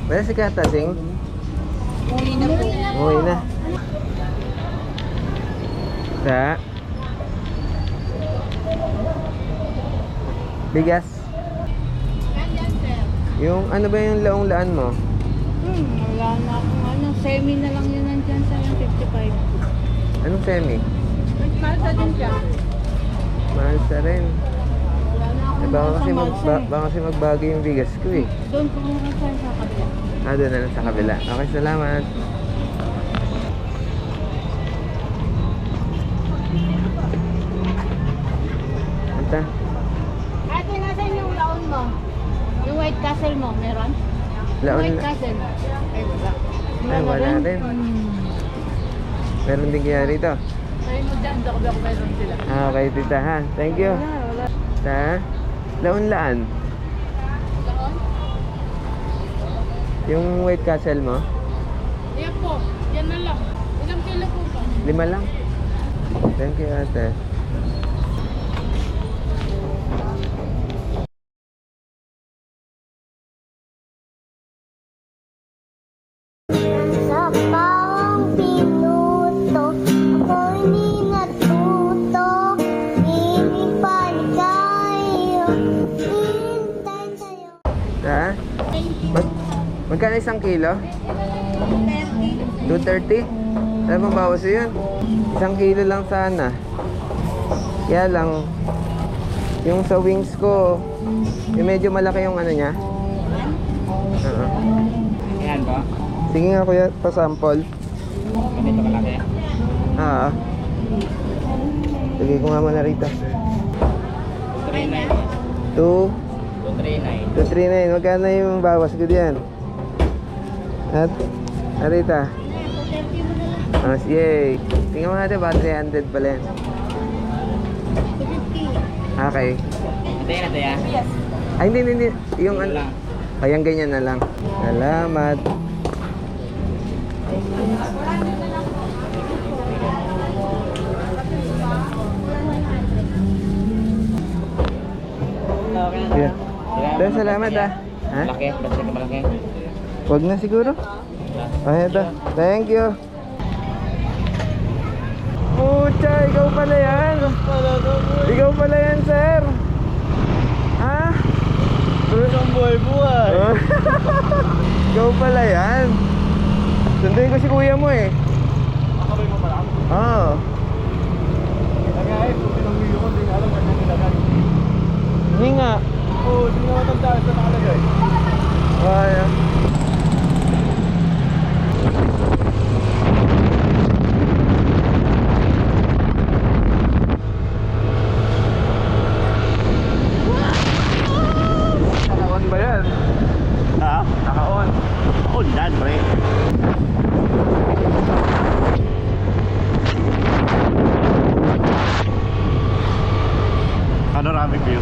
Wala si Katasing? Uwi na po. Uwi na. Sa? Bigas? Yan, sir. Yung ano ba yung laong-laan mo? Wala na akong ano. Semi na lang yun nandyan sa 55. Anong semi? Malta din siya. Mahal sa rin. Wala na akong Baka kasi magbago yung bigas ko eh. Doon po muna sa kabila. Doon na lang sa kabila. Okay, salamat. Anta? Ate, nasan yung laon mo? Yung White Castle mo, meron? Laon White na. Castle. Ay, wala. Ay, wala rin. Meron din kaya rito. Ay mo dyan, ako meron sila. Okay, tita ha. Thank you. Wala. Sa? Laon-laan. Laon? Yung White Castle mo? Yan po, yan na lang. Ilang kilo po ba? 5 lang. Thank you, ate. Sa bawang pinuto, ako'y di natuto. Inipaligaya, hintay sa'yo. Sa? Magkano isang kilo? 230? Alam mo, bawas yun. Isang kilo lang sana. Kaya lang, yung sa wings ko, yung medyo malaki yung ano niya. Oo. Yan ba? Sige nga kuya, pa-sample. Ganito kalaki. Ah. Sige ko nga muna rito. 239. 2, 239. 239. Magkano yung bawas ko diyan? At, arita. Yay. Tingnan mo natin, ba 300 pala yan. 250. Okay. Ate ya? Yes. Ay, hindi. Yung ano. lang. Ayan, ganyan na lang. Salamat. Yeah. Dahil salamat ah. Ha? Malaki, basta ka malaki. Huwag na siguro. Ay, ito. Thank you. Pucha, ikaw pala yan. Ikaw pala yan, sir. Ha? Ang buhay-buhay. Ikaw pala yan. Sunduin ko si kuya mo eh. Makabay mo pala. Oo. Lagay, kung pinangmilo ko, hindi nga alam kung nilagay. Hindi nga. Oo, hindi nga matandaan sa nakalagay. Ay, naka-on ba yan? Ha? Naka-on. Oo, yan, pre. Panoramic view.